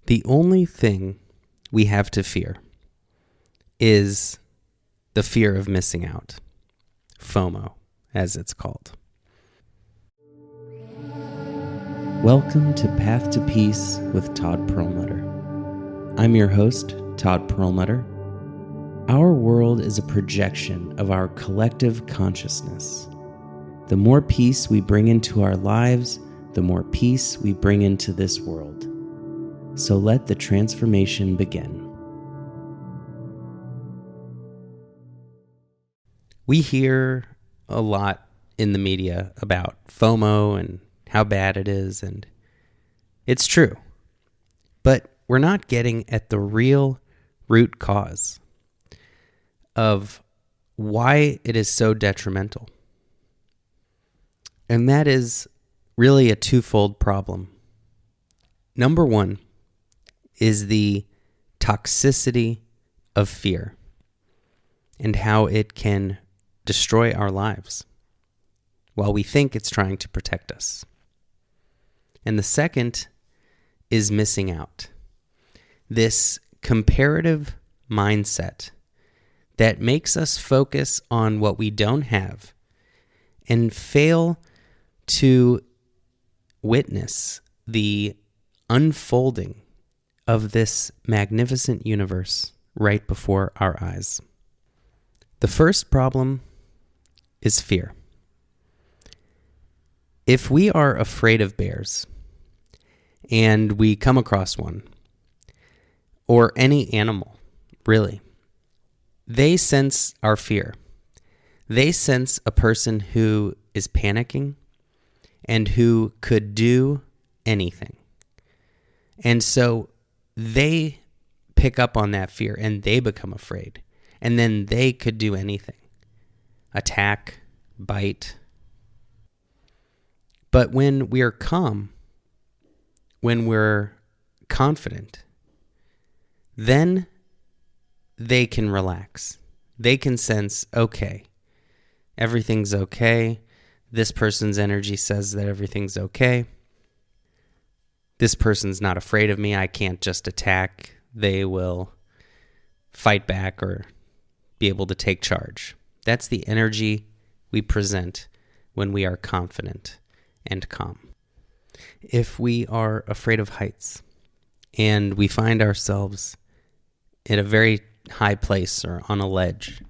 The only thing we have to fear is the fear of missing out. FOMO, as it's called. Welcome to Path to Peace with Todd Perlmutter. I'm your host, Todd Perlmutter. Our world is a projection of our collective consciousness. The more peace we bring into our lives, the more peace we bring into this world. So let the transformation begin. We hear a lot in the media about FOMO and how bad it is, and it's true. But we're not getting at the real root cause of why it is so detrimental. And that is really a twofold problem. Number one is the toxicity of fear and how it can destroy our lives while we think it's trying to protect us. And the second is missing out. This comparative mindset that makes us focus on what we don't have and fail to witness the unfolding of this magnificent universe right before our eyes. The first problem is fear. If we are afraid of bears and we come across one, or any animal, really, they sense our fear. They sense a person who is panicking and who could do anything. And so they pick up on that fear and they become afraid. And then they could do anything. Attack, bite. But when we're calm, when we're confident, then they can relax. They can sense, okay, everything's okay. This person's energy says that everything's okay. This person's not afraid of me. I can't just attack. They will fight back or be able to take charge. That's the energy we present when we are confident and calm. If we are afraid of heights and we find ourselves at a very high place or on a ledge,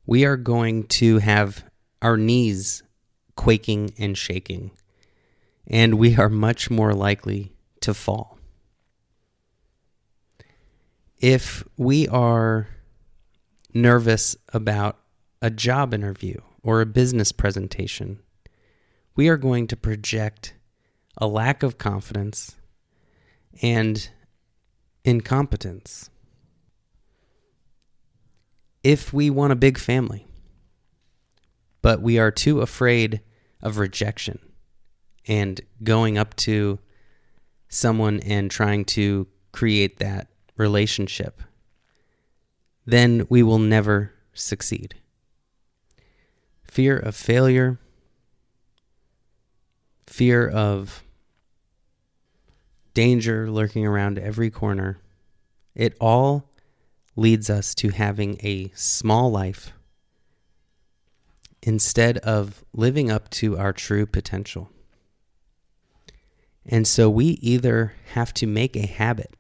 we are going to have our knees quaking and shaking, and we are much more likely to fall. If we are nervous about a job interview or a business presentation, we are going to project a lack of confidence and incompetence. If we want a big family, but we are too afraid of rejection and going up to someone and trying to create that relationship, then we will never succeed. Fear of failure, fear of danger lurking around every corner, it all leads us to having a small life instead of living up to our true potential. And so we either have to make a habit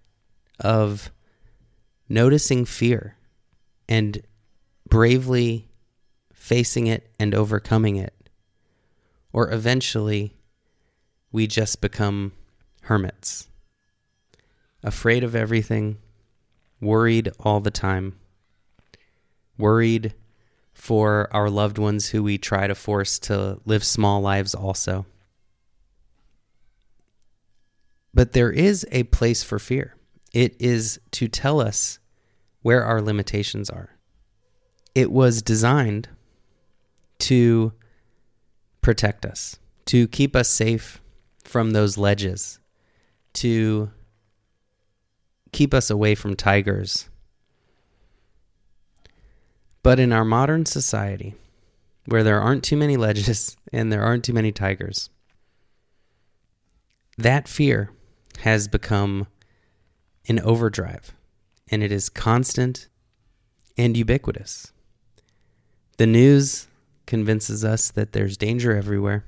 of noticing fear and bravely facing it and overcoming it, or eventually we just become hermits, afraid of everything, worried all the time, worried for our loved ones who we try to force to live small lives also. But there is a place for fear. It is to tell us where our limitations are. It was designed to protect us, to keep us safe from those ledges, to keep us away from tigers. But in our modern society, where there aren't too many ledges and there aren't too many tigers, that fear has become in overdrive, and it is constant and ubiquitous. The news convinces us that there's danger everywhere.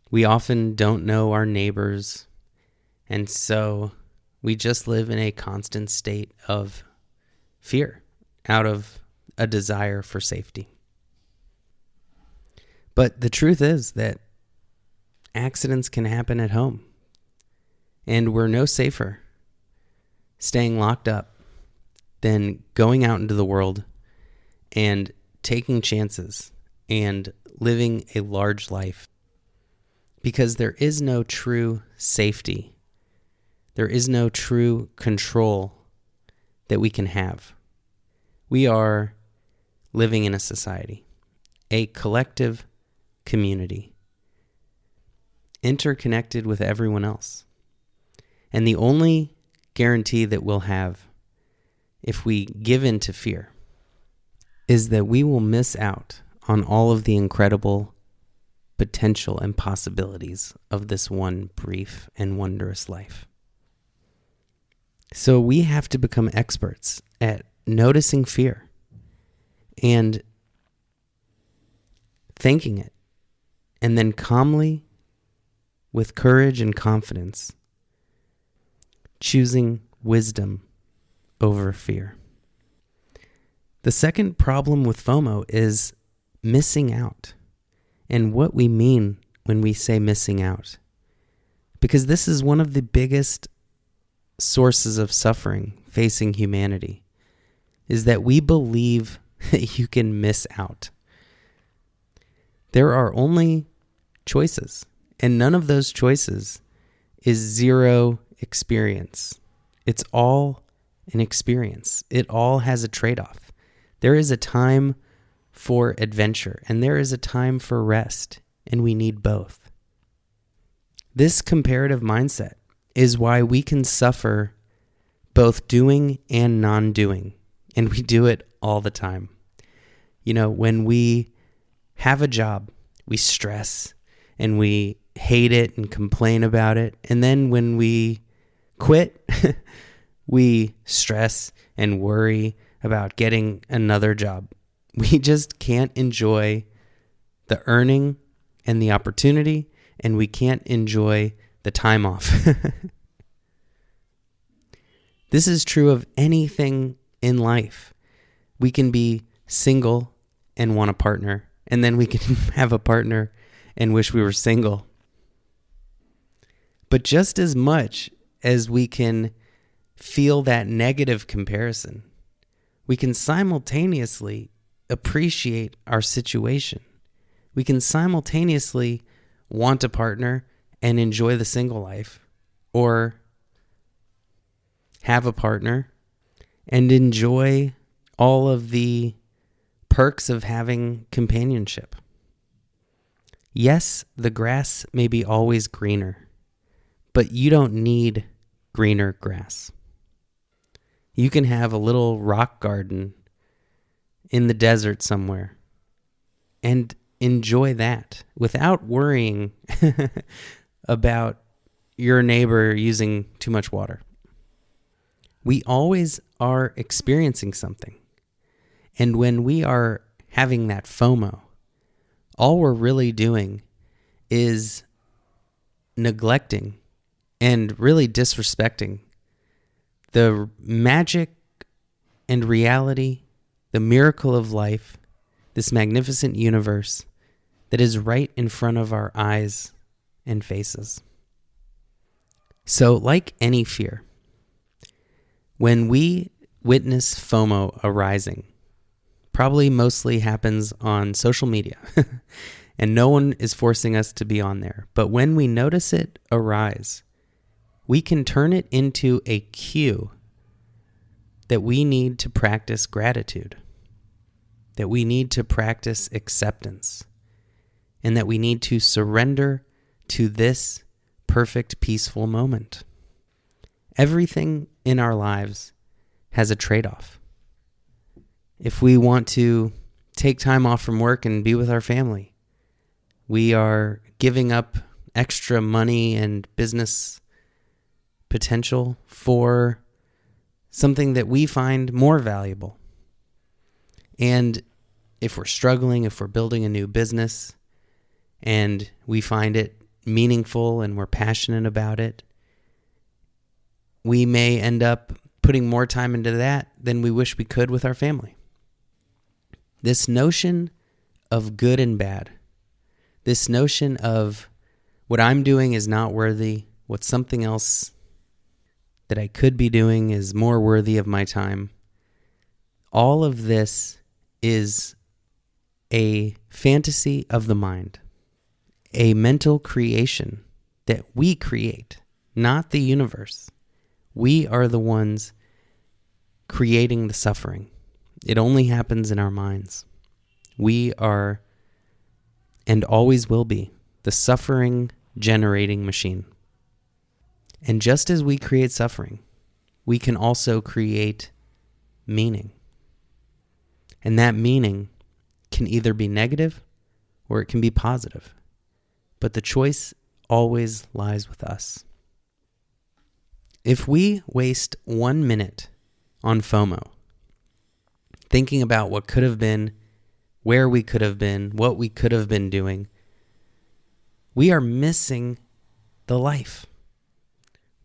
We often don't know our neighbors, and so we just live in a constant state of fear out of a desire for safety. But the truth is that accidents can happen at home, and we're no safer staying locked up than going out into the world and taking chances and living a large life, because there is no true safety. There is no true control that we can have. We are living in a society, a collective community, interconnected with everyone else. And the only guarantee that we'll have if we give in to fear is that we will miss out on all of the incredible potential and possibilities of this one brief and wondrous life. So we have to become experts at noticing fear and thinking it, and then calmly, with courage and confidence, choosing wisdom over fear. The second problem with FOMO is missing out, and what we mean when we say missing out. Because this is one of the biggest sources of suffering facing humanity, is that we believe that you can miss out. There are only choices, and none of those choices is zero experience. It's all an experience. It all has a trade-off. There is a time for adventure, and there is a time for rest, and we need both. This comparative mindset is why we can suffer both doing and non-doing, and we do it all the time. You know, when we have a job, we stress and we hate it and complain about it, and then when we quit, we stress and worry about getting another job. We just can't enjoy the earning and the opportunity, and we can't enjoy the time off. This is true of anything in life. We can be single and want a partner, and then we can have a partner and wish we were single. But just as much as we can feel that negative comparison, we can simultaneously appreciate our situation. We can simultaneously want a partner and enjoy the single life, or have a partner and enjoy all of the perks of having companionship. Yes, the grass may be always greener, but you don't need greener grass. You can have a little rock garden in the desert somewhere and enjoy that without worrying about your neighbor using too much water. We always are experiencing something. And when we are having that FOMO, all we're really doing is neglecting and really disrespecting the magic and reality, the miracle of life, this magnificent universe that is right in front of our eyes and faces. So, like any fear, when we witness FOMO arising, probably mostly happens on social media, and no one is forcing us to be on there. But when we notice it arise, we can turn it into a cue that we need to practice gratitude, that we need to practice acceptance, and that we need to surrender to this perfect, peaceful moment. Everything in our lives has a trade-off. If we want to take time off from work and be with our family, we are giving up extra money and business potential for something that we find more valuable. And if we're struggling, if we're building a new business and we find it meaningful and we're passionate about it, we may end up putting more time into that than we wish we could with our family. This notion of good and bad, this notion of what I'm doing is not worthy, what something else that I could be doing is more worthy of my time, all of this is a fantasy of the mind, a mental creation that we create, not the universe. We are the ones creating the suffering. It only happens in our minds. We are, and always will be, the suffering generating machine. And just as we create suffering, we can also create meaning. And that meaning can either be negative or it can be positive. But the choice always lies with us. If we waste 1 minute on FOMO, thinking about what could have been, where we could have been, what we could have been doing, we are missing the life,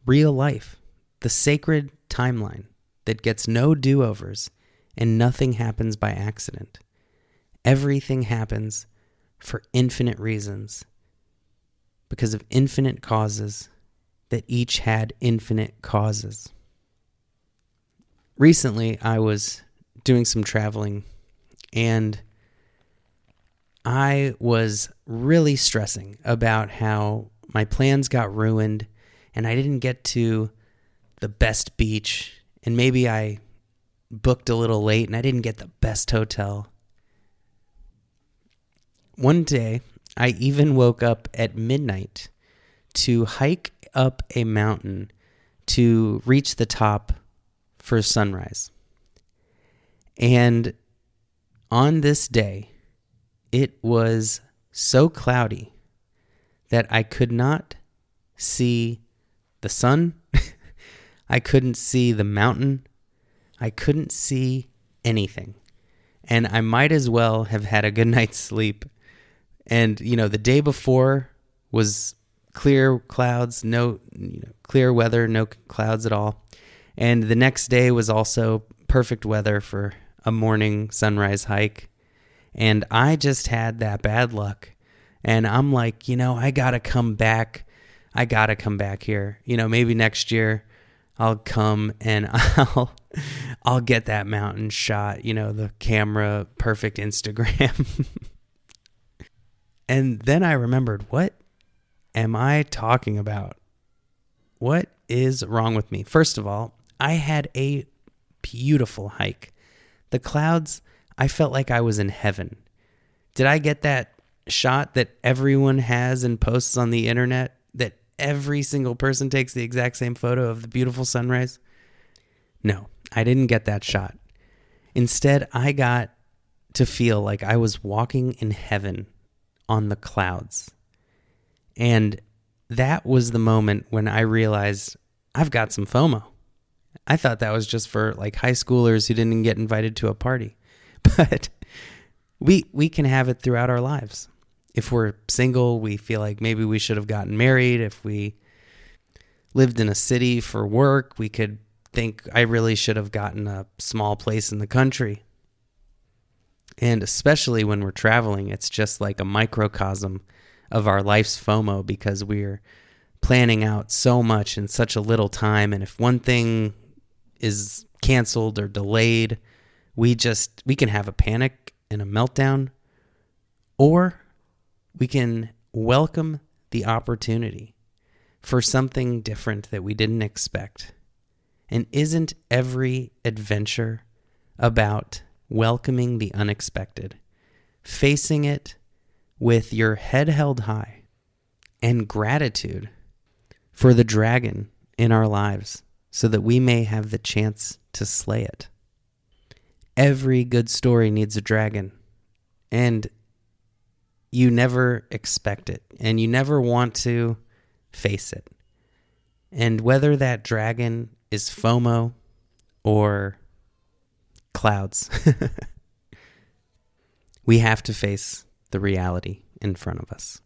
real life, the sacred timeline that gets no do-overs and nothing happens by accident. Everything happens for infinite reasons because of infinite causes that each had infinite causes. Recently, I was doing some traveling and I was really stressing about how my plans got ruined and I didn't get to the best beach, and maybe I booked a little late and I didn't get the best hotel. One day, I even woke up at midnight to hike up a mountain to reach the top for sunrise. And on this day, it was so cloudy that I could not see the sun. I couldn't see the mountain. I couldn't see anything. And I might as well have had a good night's sleep. And, the day before was clear clouds, no clear weather, no clouds at all. And the next day was also perfect weather for a morning sunrise hike. And I just had that bad luck. And I'm like, I got to come back. I got to come back here. Maybe next year I'll come and I'll get that mountain shot, the camera, perfect Instagram. And then I remembered, what am I talking about? What is wrong with me? First of all, I had a beautiful hike. The clouds, I felt like I was in heaven. Did I get that shot that everyone has and posts on the internet, that every single person takes the exact same photo of the beautiful sunrise? No, I didn't get that shot. Instead, I got to feel like I was walking in heaven on the clouds. And that was the moment when I realized I've got some FOMO. I thought that was just for like high schoolers who didn't get invited to a party. But we can have it throughout our lives. If we're single, we feel like maybe we should have gotten married. If we lived in a city for work, we could think I really should have gotten a small place in the country. And especially when we're traveling, it's just like a microcosm of our life's FOMO because we're planning out so much in such a little time. And if one thing is canceled or delayed, we can have a panic and a meltdown, or we can welcome the opportunity for something different that we didn't expect. And isn't every adventure about welcoming the unexpected, facing it with your head held high, and gratitude for the dragon in our lives so that we may have the chance to slay it? Every good story needs a dragon, and you never expect it, and you never want to face it. And whether that dragon is FOMO or clouds, we have to face the reality in front of us.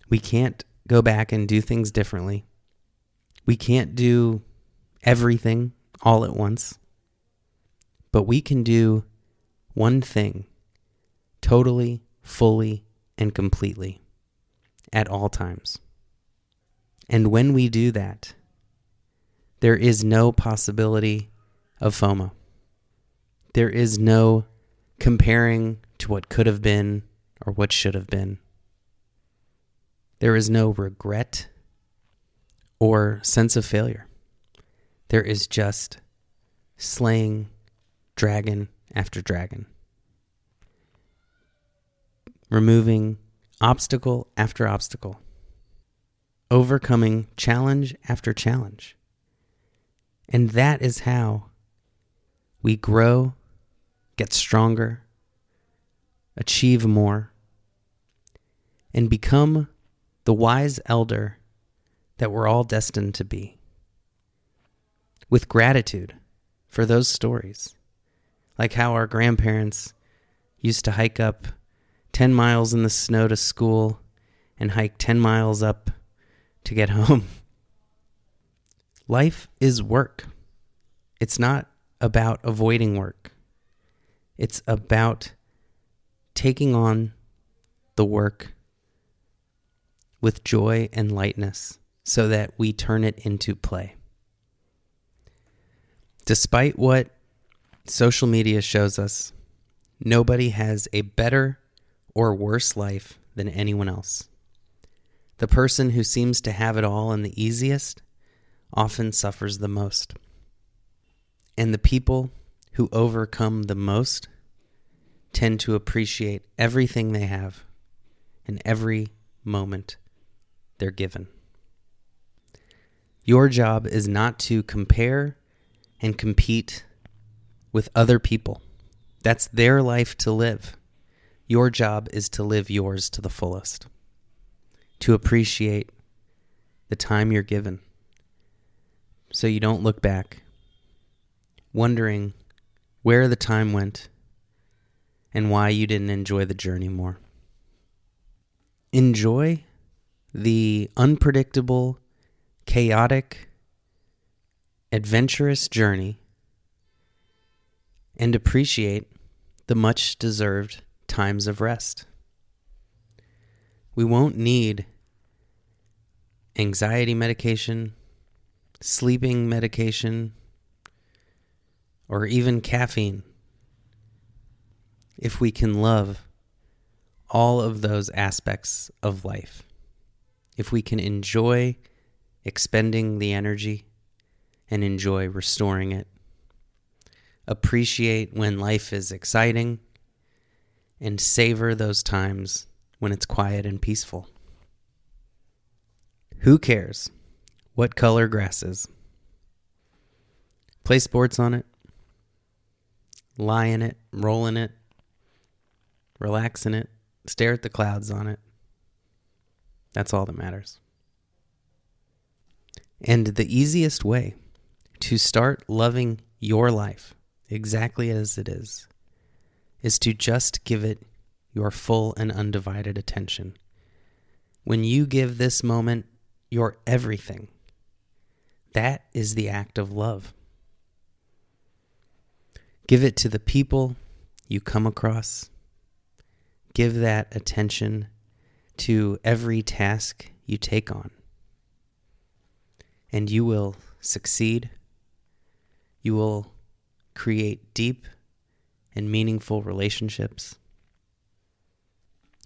We can't go back and do things differently. We can't do everything all at once. But we can do one thing totally, fully, and completely at all times. And when we do that, there is no possibility of FOMO. There is no comparing to what could have been or what should have been. There is no regret or sense of failure. There is just slaying dragon after dragon, removing obstacle after obstacle, overcoming challenge after challenge. And that is how we grow, get stronger, achieve more, and become the wise elder that we're all destined to be. With gratitude for those stories, like how our grandparents used to hike up 10 miles in the snow to school and hike 10 miles up to get home. Life is work. It's not about avoiding work. It's about taking on the work with joy and lightness so that we turn it into play. Despite what social media shows us, nobody has a better or worse life than anyone else. The person who seems to have it all and the easiest often suffers the most. And the people who overcome the most tend to appreciate everything they have and every moment they're given. Your job is not to compare and compete with other people. That's their life to live. Your job is to live yours to the fullest, to appreciate the time you're given, so you don't look back, wondering where the time went and why you didn't enjoy the journey more. Enjoy the unpredictable, chaotic, adventurous journey and appreciate the much-deserved times of rest. We won't need anxiety medication, sleeping medication, or even caffeine if we can love all of those aspects of life. If we can enjoy expending the energy and enjoy restoring it. Appreciate when life is exciting and savor those times when it's quiet and peaceful. Who cares what color grass is? Play sports on it, lie in it, roll in it, relax in it, stare at the clouds on it. That's all that matters. And the easiest way to start loving your life exactly as it is to just give it your full and undivided attention. When you give this moment your everything, that is the act of love. Give it to the people you come across. Give that attention to every task you take on. And you will succeed. You will create deep and meaningful relationships.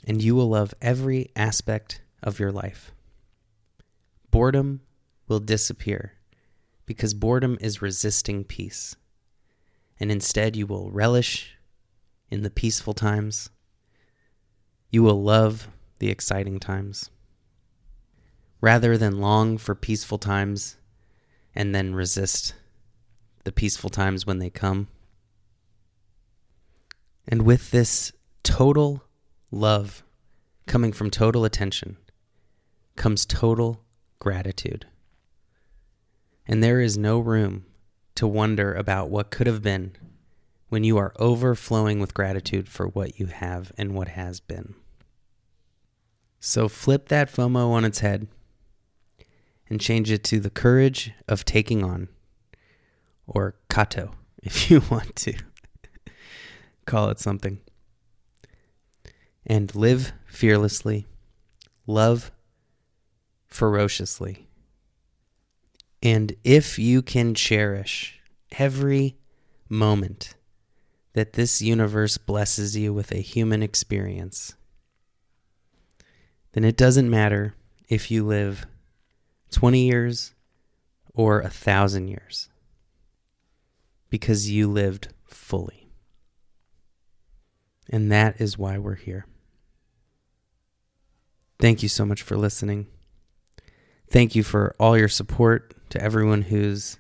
And you will love every aspect of your life. Boredom will disappear because boredom is resisting peace. And instead you will relish in the peaceful times. You will love the exciting times, rather than long for peaceful times and then resist the peaceful times when they come. And with this total love coming from total attention comes total gratitude. And there is no room to wonder about what could have been when you are overflowing with gratitude for what you have and what has been. So flip that FOMO on its head and change it to the courage of taking on, or kato, if you want to call it something. And live fearlessly, love ferociously. And if you can cherish every moment that this universe blesses you with a human experience, then it doesn't matter if you live 20 years or 1,000 years, because you lived fully. And that is why we're here. Thank you so much for listening. Thank you for all your support, to everyone who's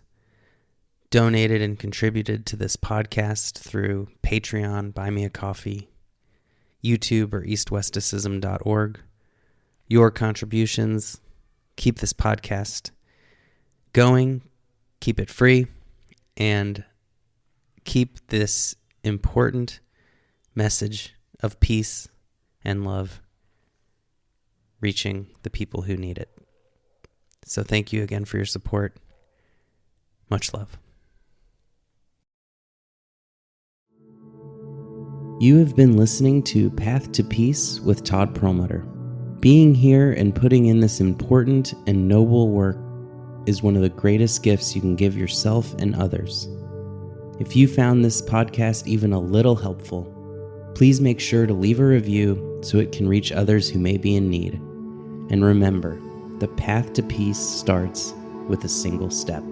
donated and contributed to this podcast through Patreon, Buy Me a Coffee, YouTube, or eastwesticism.org. Your contributions keep this podcast going, keep it free, and keep this important message of peace and love reaching the people who need it. So thank you again for your support. Much love. You have been listening to Path to Peace with Todd Perlmutter. Being here and putting in this important and noble work is one of the greatest gifts you can give yourself and others. If you found this podcast even a little helpful, please make sure to leave a review so it can reach others who may be in need. And remember, the path to peace starts with a single step.